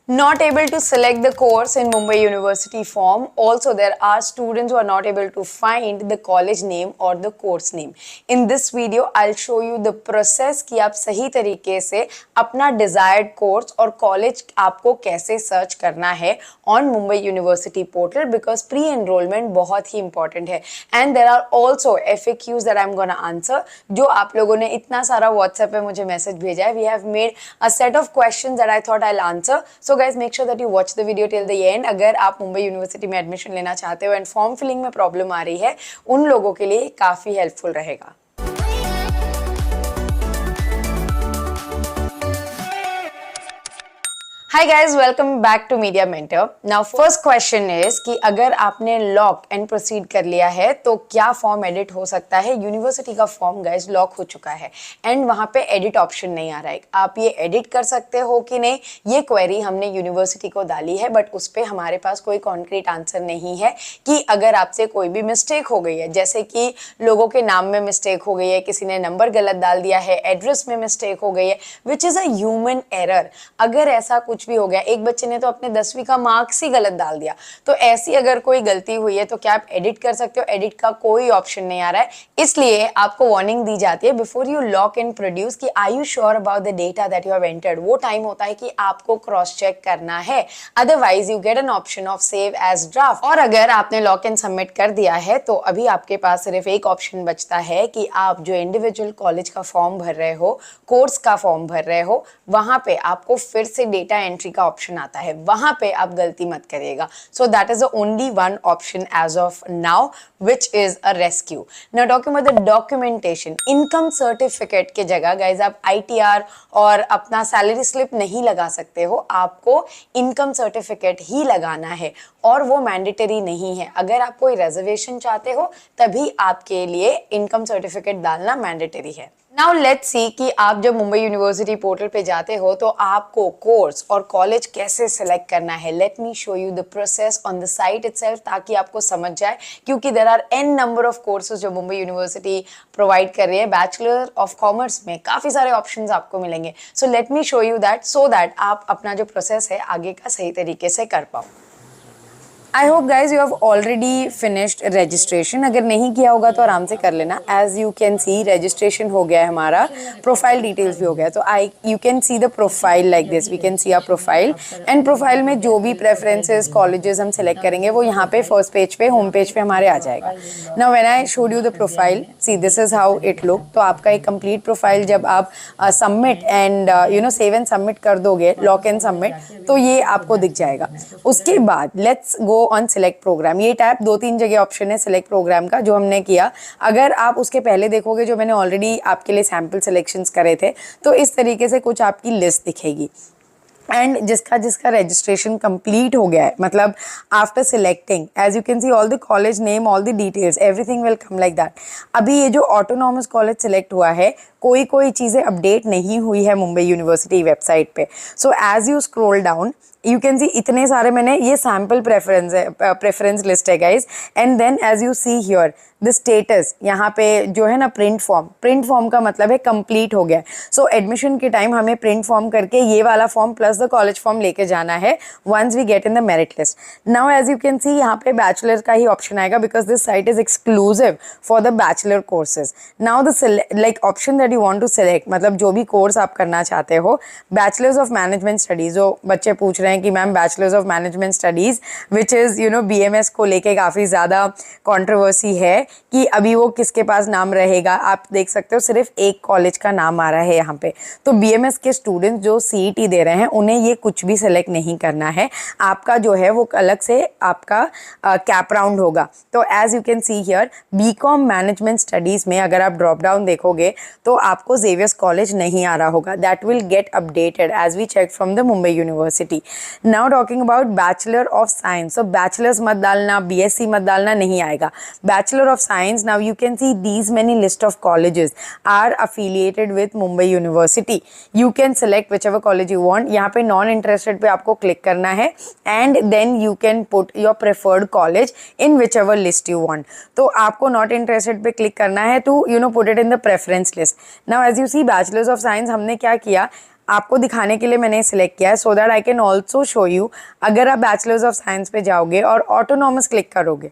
Not able to select the course in Mumbai University form. Also, there are students who are not able to find the college name or the course name. In this video, I'll show you the process कि आप सही तरीके से अपना desired course और college आपको कैसे search करना है on Mumbai University portal because pre-enrollment बहुत ही important है. And there are also FAQs that I'm gonna answer जो आप लोगों ने इतना सारा WhatsApp पे मुझे message भेजा है. We have made a set of questions that I thought I'll answer. So guys, make sure that you watch the video till the end. अगर आप मुंबई यूनिवर्सिटी में एडमिशन लेना चाहते हो एंड फॉर्म फिलिंग में प्रॉब्लम आ रही है, उन लोगों के लिए काफी हेल्पफुल रहेगा. Hi guys, welcome back to Media Mentor. Now first question is कि अगर आपने लॉक एंड प्रोसीड कर लिया है तो क्या फॉर्म एडिट हो सकता है. यूनिवर्सिटी का फॉर्म गाइज लॉक हो चुका है एंड वहाँ पे एडिट ऑप्शन नहीं आ रहा है. आप ये एडिट कर सकते हो कि नहीं, ये क्वेरी हमने यूनिवर्सिटी को डाली है बट उस पर हमारे पास कोई कॉन्क्रीट आंसर नहीं है कि अगर आपसे कोई भी मिस्टेक हो गई है, जैसे कि लोगों के नाम में मिस्टेक हो गई है, किसी ने नंबर गलत डाल दिया है, एड्रेस में मिस्टेक हो गई है, which is a human error. अगर ऐसा कुछ भी हो गया, एक बच्चे ने तो अपने 10वीं का मार्क्स ही गलत डाल दिया, तो ऐसी अगर कोई गलती हुई है तो क्या आप एडिट कर सकते हो. एडिट का कोई ऑप्शन नहीं आ रहा है, इसलिए आपको वार्निंग दी जाती है before you lock and produce कि are you sure about the data that you have entered. वो टाइम होता है कि आपको क्रॉस चेक करना है, otherwise you get an option of save as draft. और अगर आपने लॉक एंड सबमिट कर दिया है तो अभी आपके पास सिर्फ एक ऑप्शन बचता है कि आप जो इंडिविजुअल कॉलेज का फॉर्म भर रहे हो, कोर्स का फॉर्म भर रहे हो, वहां पे आपको फिर से डेटा एंट्री का ऑप्शन आता है, वहां पे आप गलती मत करिएगा. So that is the only one option as of now which is a rescue. Now talking about the documentation, income certificate के जगह गाइज आप ITR और अपना सैलरी स्लिप नहीं लगा सकते हो, आपको इनकम सर्टिफिकेट ही लगाना है और वो मैंडेटरी नहीं है. अगर आप कोई रिजर्वेशन चाहते हो तभी आपके लिए इनकम सर्टिफिकेट डालना मैंडेटरी है. नाउ लेट्स सी कि आप जब मुंबई यूनिवर्सिटी पोर्टल पे जाते हो तो आपको कोर्स और कॉलेज कैसे सिलेक्ट करना है. Let me show you the process on the site itself ताकि आपको समझ जाए, क्योंकि there are n number of courses जो मुंबई यूनिवर्सिटी प्रोवाइड कर रही है. बैचलर ऑफ कॉमर्स में काफ़ी सारे ऑप्शंस आपको मिलेंगे. So let me show you that so that आप अपना जो प्रोसेस है आगे का सही तरीके से कर पाओ. I hope guys you have already finished registration. अगर नहीं किया होगा तो आराम से कर लेना. As you can see registration हो गया है हमारा, प्रोफाइल डिटेल्स भी हो गया. तो you can see the profile like this. We can see a profile and profile में जो भी प्रेफरेंसेस कॉलेजेस हम सेलेक्ट करेंगे वो यहाँ पे फर्स्ट पेज पे, होम पेज पे हमारे आ जाएगा. Now when I showed you the profile, see this is how it look. तो आपका एक कंप्लीट प्रोफाइल जब आप submit and save and submit कर दोगे, लॉक एंड सबमिट, तो ये आपको दिख जाएगा. उसके बाद let's go on select program. ये टैब 2-3 जगह ऑप्शन है सिलेक्ट प्रोग्राम का जो हमने किया. अगर आप उसके पहले देखोगे जो मैंने ऑलरेडी आपके लिए सैम्पल सिलेक्शंस करे थे, तो इस तरीके से कुछ आपकी लिस्ट दिखेगी. एंड जिसका रजिस्ट्रेशन कंप्लीट हो गया है, मतलब after selecting, as you can see all the college name, all the details, everything will come like that. अभी ये जो ऑटोनॉमस कॉलेज सिलेक्ट हुआ है, कोई चीज़ें अपडेट नहीं हुई है मुंबई यूनिवर्सिटी वेबसाइट पे. So as you scroll down you can see इतने सारे, मैंने ये सैम्पल प्रेफरेंस लिस्ट है guys. And then as you see here the status, यहाँ पे जो है ना प्रिंट फॉर्म का मतलब है कंप्लीट हो गया. सो एडमिशन के टाइम हमें प्रिंट फॉर्म करके ये वाला form plus the college form लेके जाना है once we get in the merit list. Now as you can see यहाँ पे बैचलर का ही ऑप्शन आएगा because this site is exclusive for the bachelor courses. Now the like option that you want to select, मतलब जो भी course आप करना चाहते हो. बैचलर्स ऑफ मैनेजमेंट स्टडीज, जो बच्चे पूछ रहे हैं कि ma'am bachelors of management studies which is BMS को लेके काफ़ी ज़्यादा कंट्रोवर्सी है कि अभी वो किसके पास नाम रहेगा. आप देख सकते हो सिर्फ एक कॉलेज का नाम आ रहा है यहाँ पे. तो BMS के स्टूडेंट्स जो CET दे रहे हैं उन्हें ये कुछ भी सिलेक्ट नहीं करना है. आपका जो है वो अलग से आपका कैप राउंड होगा. तो as you can see here BCom management studies में अगर आप ड्रॉप डाउन देखोगे तो आपको जेवियर्स कॉलेज नहीं आ रहा होगा. That will get updated as we check from the Mumbai university. Now talking about bachelor of science, so bachelors मत डालना, BSc मत डालना, नहीं आएगा. Bachelor of science, now you can see these many list of colleges are affiliated with Mumbai university. You can select which ever college you want. यहाँ पे non interested पे आपको क्लिक करना है and then you can put your preferred college in which ever list you want. तो आपको not interested पे click करना है to put it in the preference list. Now as you see bachelors of science हमने क्या किया, आपको दिखाने के लिए मैंने सिलेक्ट किया है, सो that I can also show you. अगर आप बैचलर्स ऑफ साइंस पे जाओगे और ऑटोनॉमस क्लिक करोगे,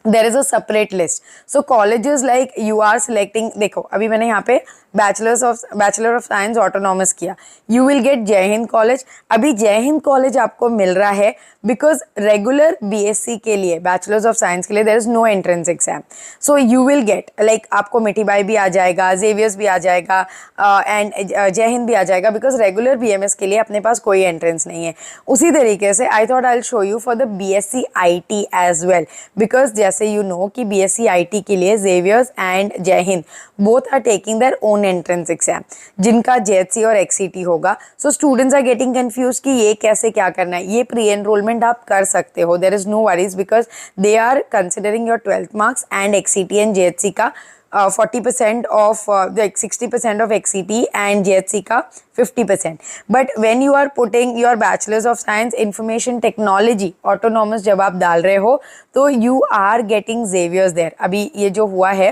there is a separate list. So colleges like you are selecting, देखो अभी मैंने यहाँ पे बैचलर ऑफ साइंस ऑटोनॉमस किया, यू विल गेट जय हिंद कॉलेज। अभी जय हिंद कॉलेज आपको मिल रहा है बिकॉज रेगुलर बीएससी के लिए, बैचलर्स ऑफ साइंस के लिए there is no entrance exam, so you will get like आपको मिठीबाई भी आ जाएगा, जेवियर्स भी आ जाएगा एंड जय हिंद भी आ जाएगा, बिकॉज रेगुलर बीएमएस के लिए अपने पास कोई एंट्रेंस नहीं है। उसी तरीके से I thought I will show you for the BSc IT as well, because जैसे यू नो कि बीएससी आईटी के लिए Xavier's and Jai Hind both are taking their own entrance exam, जिनका जेएचसी और एक्सीटी होगा। So students are getting confuse कि ये कैसे क्या करना है। ये प्री एनरोलमेंट आप कर सकते हो, there is no worries, because they are considering your 12th marks and एक्सीटी एंड जेएचसी का 40% of 60% of XCT and JHC का 50%. But when you are putting your bachelor's of science information technology autonomous जब आप डाल रहे हो तो you are getting Xavier's there। अभी ये जो हुआ है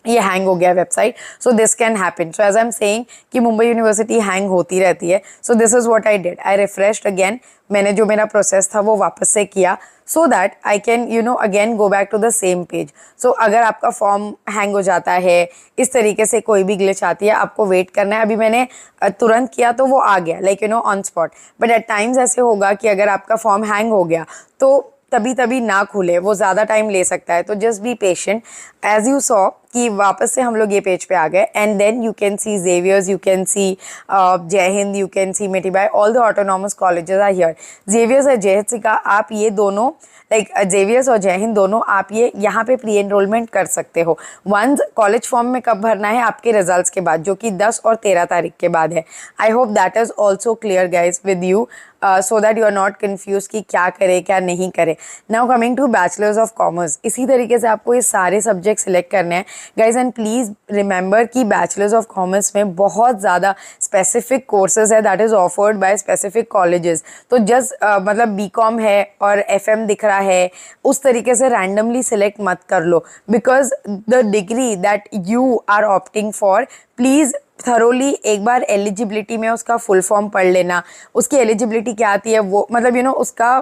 ये हैंग हो गया website, so this can happen. So as I am saying कि मुंबई यूनिवर्सिटी हैंग होती रहती है, so this is what I did, I refreshed again. मैंने जो मेरा प्रोसेस था वो वापस से किया so that I can again go back to the same page. So अगर आपका फॉर्म हैंग हो जाता है, इस तरीके से कोई भी ग्लिच आती है, आपको वेट करना है। अभी मैंने तुरंत किया तो वो आ गया like on spot, but at times ऐसे होगा कि अगर आपका फॉर्म हैंग हो गया तो तभी ना खुले, वो ज़्यादा टाइम ले सकता है। तो just be patient. As you saw कि वापस से हम लोग ये पेज पे आ गए and then you can see Xavier's, you can see Jai Hind, you can see Mithibai, all the autonomous colleges are here. Xavier's और जेएचसी का आप ये दोनों लाइक जेवियर्स और जय हिंद दोनों आप ये यहाँ पे प्री एनरोलमेंट कर सकते हो। वंस कॉलेज फॉर्म में कब भरना है, आपके रिजल्ट्स के बाद, जो कि 10 और 13 तारीख के बाद है। I hope that is also clear guys with you, so that you are not confuse कि क्या करे क्या नहीं करे। Now coming to bachelors of commerce, इसी तरीके से आपको ये सारे सब्जेक्ट सिलेक्ट करने हैं गाइज। एंड प्लीज़ रिमेंबर कि बैचलर्स ऑफ कॉमर्स में बहुत ज़्यादा स्पेसिफिक कोर्सेज है that is offered by specific colleges. तो जस्ट मतलब बीकॉम है और एफएम दिख रहा है, उस तरीके से रैंडमली सिलेक्ट मत कर लो, because the degree that you are opting for, please thoroughly एक बार एलिजिबिलिटी में उसका फुल फॉर्म पढ़ लेना। उसकी एलिजिबिलिटी क्या आती है वो मतलब उसका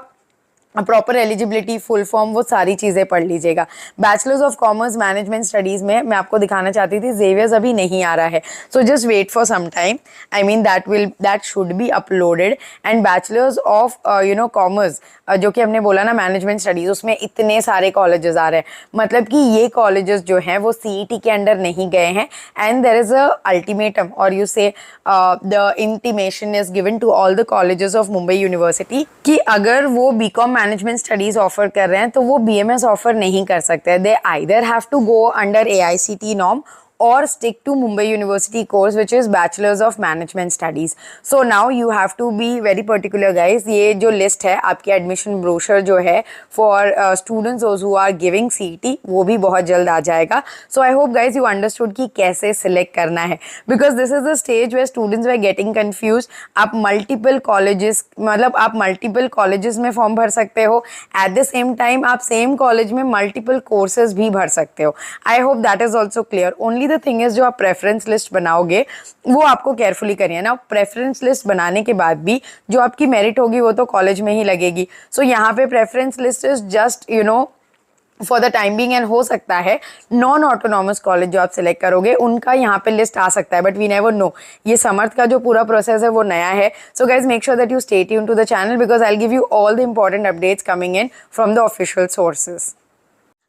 प्रॉपर एलिजिबिलिटी, फुल फॉर्म, वो सारी चीज़ें पढ़ लीजिएगा। Bachelors of commerce management studies में मैं आपको दिखाना चाहती थी, जेवियर्स अभी नहीं आ रहा है, so just wait for some time. I mean that should be uploaded. And bachelors of commerce जो कि हमने बोला ना मैनेजमेंट स्टडीज़, उसमें इतने सारे कॉलेजेस आ रहे हैं, मतलब कि ये कॉलेजेस जो हैं वो सीईटी के अंडर नहीं गए हैं। And there is a ultimatum और you say the intimation is given to all the colleges of Mumbai university कि अगर वो बीकॉम मैनेजमेंट स्टडीज ऑफर कर रहे हैं तो वो बीएमएस ऑफर नहीं कर सकते। They either have to go under AICTE norm or stick to Mumbai University course which is Bachelors of Management Studies. So now you have to be very particular guys। ये जो list है आपकी admission brochure जो है for students those who are giving CET वो भी बहुत जल्द आ जाएगा। So I hope guys you understood कि कैसे select करना है, because this is the stage where students were getting confused। आप multiple colleges मतलब आप multiple colleges में form भर सकते हो, at the same time आप same college में multiple courses भी भर सकते हो। I hope that is also clear। Only the thing is जो आप प्रेफरेंस लिस्ट बनाओगे वो आपको केयरफुली करनी है ना। प्रेफरेंस लिस्ट बनाने के बाद भी जो आपकी मेरिट होगी वो तो कॉलेज में ही लगेगी। सो यहाँ पे preference list is just for the time being, and हो सकता है नॉन ऑटोनॉमस कॉलेज जो आप सिलेक्ट करोगे उनका यहाँ पे लिस्ट आ सकता है, बट वी नेवर नो। ये समर्थ का जो पूरा प्रोसेस है वो नया है। So guys make sure that you stay tuned to the channel, because I will give you all the important updates coming in from the official sources.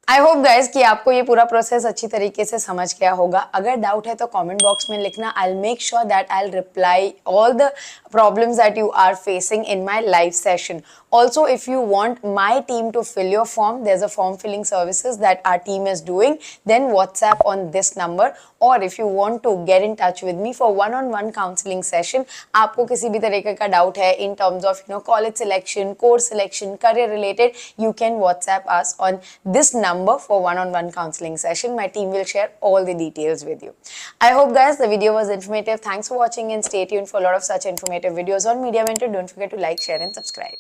I hope guys कि आपको ये पूरा प्रोसेस अच्छी तरीके से समझ गया होगा। अगर डाउट है तो कमेंट बॉक्स में लिखना, I will make sure that I will reply all the problems that you are facing in my live session. Also, if you want my team to fill your form, there's a form filling services that our team is doing, then WhatsApp on this number, or if you want to get in touch with me for one-on-one counseling session, आपको किसी भी तरीके का doubt है in terms of college selection, course selection, career related, you can WhatsApp us on this number for one-on-one counseling session. My team will share all the details with you. I hope guys the video was informative. Thanks for watching and stay tuned for a lot of such informative videos on Media Mentor. Don't forget to like, share and subscribe.